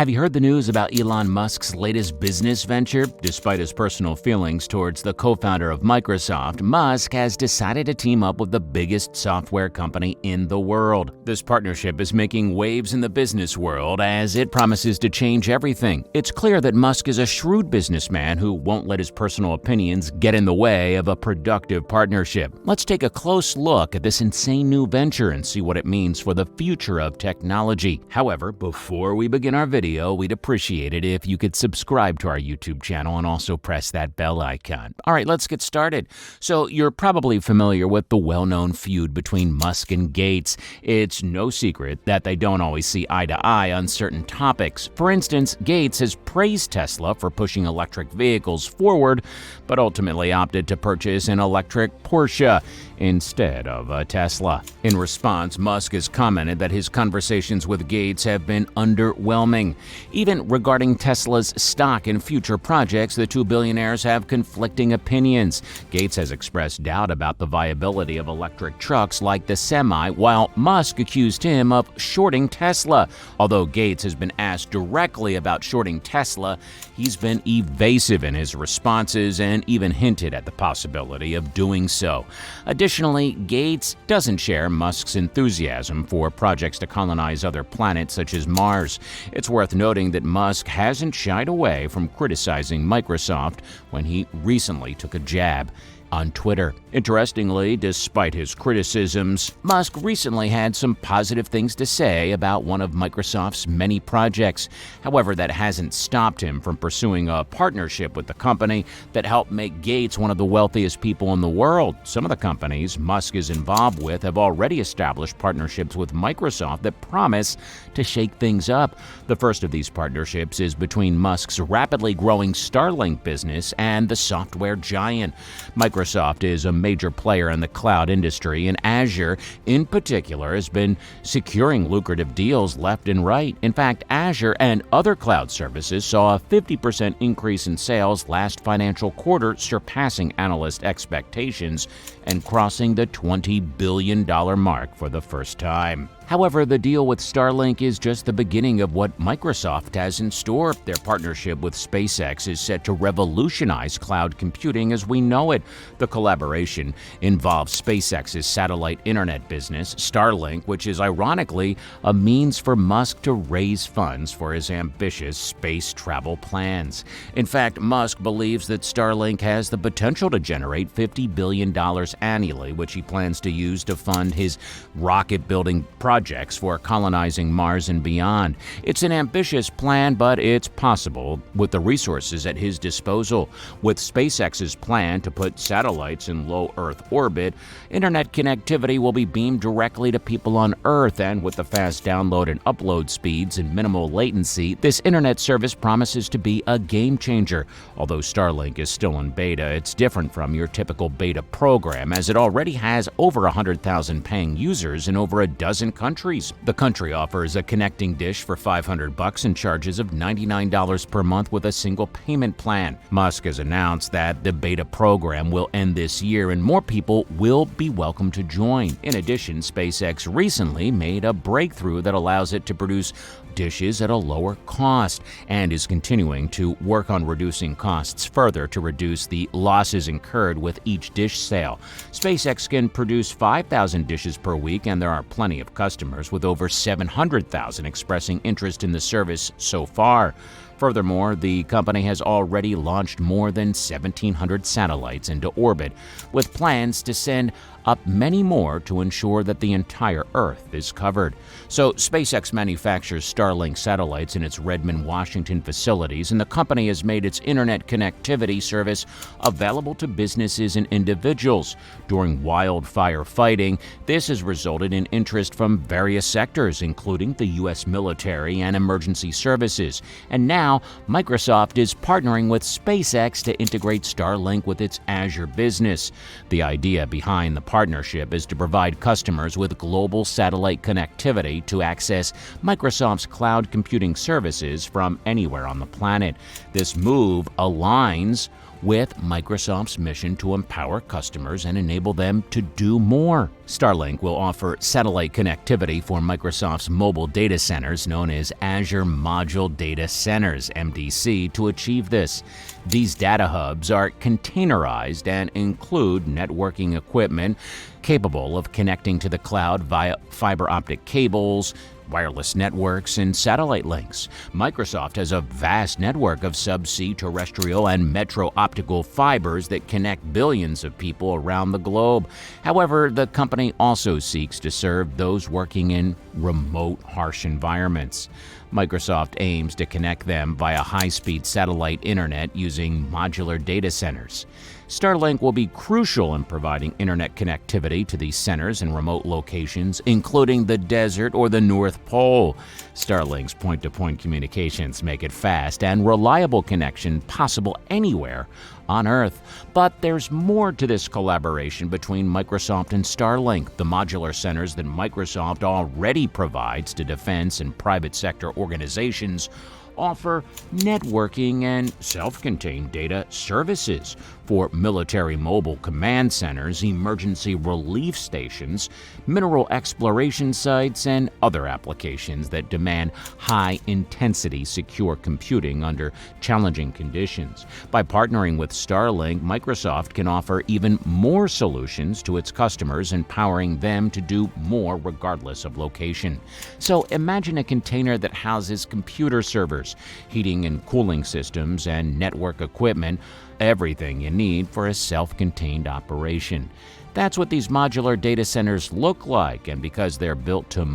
Have you heard the news about Elon Musk's latest business venture? Despite his personal feelings towards the co-founder of Microsoft, Musk has decided to team up with the biggest software company in the world. This partnership is making waves in the business world as it promises to change everything. It's clear that Musk is a shrewd businessman who won't let his personal opinions get in the way of a productive partnership. Let's take a close look at this insane new venture and see what it means for the future of technology. However, before we begin our video, we'd appreciate it if you could subscribe to our YouTube channel and also press that bell icon. All right, let's get started. So you're probably familiar with the well-known feud between Musk and Gates. It's no secret that they don't always see eye to eye on certain topics. For instance, Gates has praised Tesla for pushing electric vehicles forward, but ultimately opted to purchase an electric Porsche instead of a Tesla. In response, Musk has commented that his conversations with Gates have been underwhelming. Even regarding Tesla's stock and future projects, the two billionaires have conflicting opinions. Gates has expressed doubt about the viability of electric trucks like the Semi, while Musk accused him of shorting Tesla. Although Gates has been asked directly about shorting Tesla, he's been evasive in his responses and even hinted at the possibility of doing so. Additionally, Gates doesn't share Musk's enthusiasm for projects to colonize other planets such as Mars. It's worth noting that Musk hasn't shied away from criticizing Microsoft when he recently took a jab on Twitter. Interestingly, despite his criticisms, Musk recently had some positive things to say about one of Microsoft's many projects. However, that hasn't stopped him from pursuing a partnership with the company that helped make Gates one of the wealthiest people in the world. Some of the companies Musk is involved with have already established partnerships with Microsoft that promise to shake things up. The first of these partnerships is between Musk's rapidly growing Starlink business and the software giant. Microsoft is a major player in the cloud industry, and Azure, in particular, has been securing lucrative deals left and right. In fact, Azure and other cloud services saw a 50% increase in sales last financial quarter, surpassing analyst expectations and crossing the $20 billion mark for the first time. However, the deal with Starlink is just the beginning of what Microsoft has in store. Their partnership with SpaceX is set to revolutionize cloud computing as we know it. The collaboration involves SpaceX's satellite internet business, Starlink, which is ironically a means for Musk to raise funds for his ambitious space travel plans. In fact, Musk believes that Starlink has the potential to generate $50 billion annually, which he plans to use to fund his rocket-building projects for colonizing Mars and beyond. It's an ambitious plan, but it's possible with the resources at his disposal. With SpaceX's plan to put satellites in low Earth orbit, internet connectivity will be beamed directly to people on Earth, and with the fast download and upload speeds and minimal latency, this internet service promises to be a game changer. Although Starlink is still in beta, it's different from your typical beta program, as it already has over 100,000 paying users in over a dozen countries. The country offers a connecting dish for $500 and charges of $99 per month with a single payment plan. Musk has announced that the beta program will end this year and more people will be welcome to join. In addition, SpaceX recently made a breakthrough that allows it to produce dishes at a lower cost and is continuing to work on reducing costs further to reduce the losses incurred with each dish sale. SpaceX can produce 5,000 dishes per week, and there are plenty of customers with over 700,000 expressing interest in the service so far. Furthermore, the company has already launched more than 1,700 satellites into orbit, with plans to send up many more to ensure that the entire Earth is covered. So SpaceX manufactures Starlink satellites in its Redmond, Washington facilities, and the company has made its internet connectivity service available to businesses and individuals. During wildfire fighting, this has resulted in interest from various sectors, including the U.S. military and emergency services. And now, Microsoft is partnering with SpaceX to integrate Starlink with its Azure business. The idea behind the partnership is to provide customers with global satellite connectivity to access Microsoft's cloud computing services from anywhere on the planet. This move aligns with Microsoft's mission to empower customers and enable them to do more. Starlink will offer satellite connectivity for Microsoft's mobile data centers known as Azure Module Data Centers, MDC, to achieve this. These data hubs are containerized and include networking equipment capable of connecting to the cloud via fiber optic cables, wireless networks, and satellite links. Microsoft has a vast network of subsea, terrestrial, and metro optical fibers that connect billions of people around the globe. However, the company also seeks to serve those working in remote, harsh environments. Microsoft aims to connect them via high-speed satellite internet using modular data centers. Starlink will be crucial in providing internet connectivity to these centers in remote locations, including the desert or the North Pole. Starlink's point-to-point communications make it fast and reliable connection possible anywhere on Earth. But there's more to this collaboration between Microsoft and Starlink. The modular centers that Microsoft already provides to defense and private sector organizations offer networking and self-contained data services for military mobile command centers, emergency relief stations, mineral exploration sites, and other applications that demand high-intensity secure computing under challenging conditions. By partnering with Starlink, Microsoft can offer even more solutions to its customers, empowering them to do more regardless of location. So imagine a container that houses computer servers, heating and cooling systems, and network equipment, everything you need for a self-contained operation. That's what these modular data centers look like, and because they're built to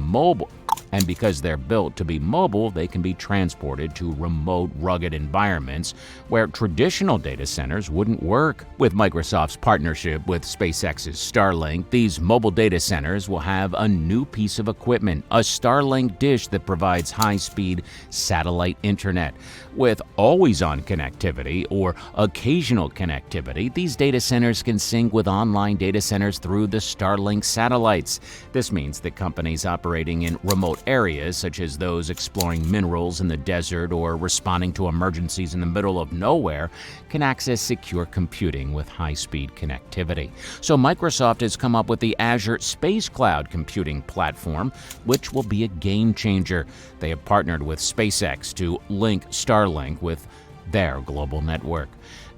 be mobile, they can be transported to remote, rugged environments where traditional data centers wouldn't work. With Microsoft's partnership with SpaceX's Starlink, these mobile data centers will have a new piece of equipment, a Starlink dish that provides high-speed satellite internet. With always-on connectivity or occasional connectivity, these data centers can sync with online data centers through the Starlink satellites. This means that companies operating in remote areas, such as those exploring minerals in the desert or responding to emergencies in the middle of nowhere, can access secure computing with high-speed connectivity. So Microsoft has come up with the Azure Space cloud computing platform, which will be a game changer. They have partnered with SpaceX to link Starlink with their global network.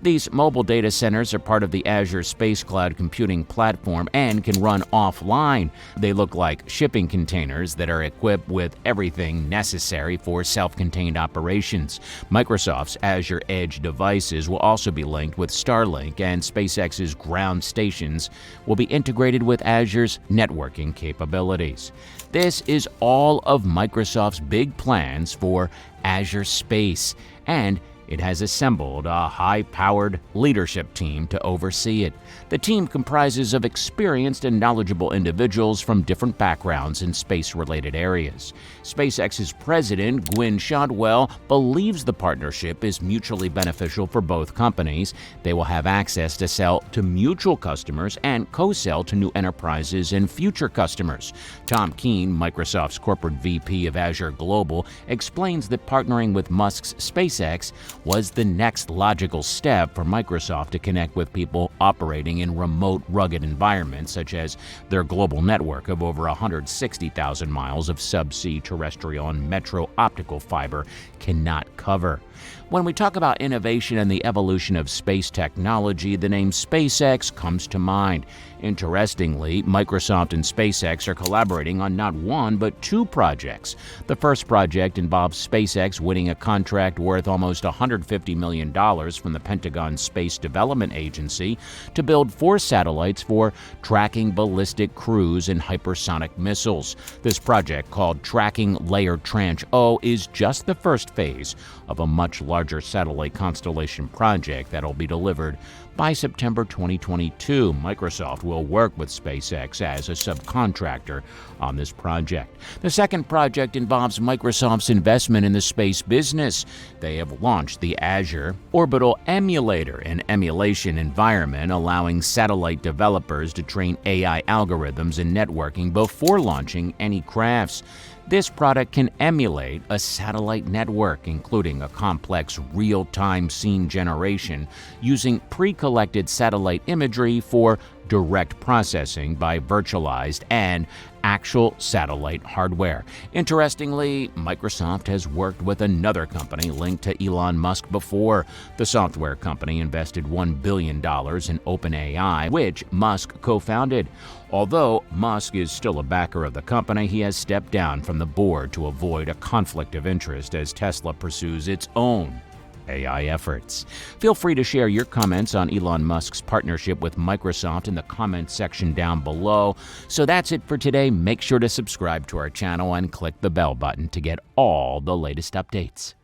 These mobile data centers are part of the Azure Space Cloud computing platform and can run offline. They look like shipping containers that are equipped with everything necessary for self-contained operations. Microsoft's Azure Edge devices will also be linked with Starlink, and SpaceX's ground stations will be integrated with Azure's networking capabilities. This is all of Microsoft's big plans for Azure Space, and it has assembled a high-powered leadership team to oversee it. The team comprises of experienced and knowledgeable individuals from different backgrounds in space-related areas. SpaceX's president, Gwynne Shotwell, believes the partnership is mutually beneficial for both companies. They will have access to sell to mutual customers and co-sell to new enterprises and future customers. Tom Keene, Microsoft's corporate VP of Azure Global, explains that partnering with Musk's SpaceX was the next logical step for Microsoft to connect with people operating in remote, rugged environments, such as their global network of over 160,000 miles of subsea, terrestrial, and metro optical fiber cannot cover. When we talk about innovation and the evolution of space technology, the name SpaceX comes to mind. Interestingly, Microsoft and SpaceX are collaborating on not one, but two projects. The first project involves SpaceX winning a contract worth almost $150 million from the Pentagon Space Development Agency to build 4 satellites for tracking ballistic cruise and hypersonic missiles. This project, called Tracking Layer Tranche O, is just the first phase of a much larger satellite constellation project that will be delivered by September 2022. Microsoft will work with SpaceX as a subcontractor on this project. The second project involves Microsoft's investment in the space business. They have launched the Azure Orbital Emulator, an emulation environment allowing satellite developers to train AI algorithms and networking before launching any crafts. This product can emulate a satellite network, including a complex real-time scene generation using pre-collected satellite imagery for direct processing by virtualized and actual satellite hardware. Interestingly, Microsoft has worked with another company linked to Elon Musk before. The software company invested $1 billion in OpenAI, which Musk co-founded. Although Musk is still a backer of the company, he has stepped down from the board to avoid a conflict of interest as Tesla pursues its own AI efforts. Feel free to share your comments on Elon Musk's partnership with Microsoft in the comments section down below. So that's it for today. Make sure to subscribe to our channel and click the bell button to get all the latest updates.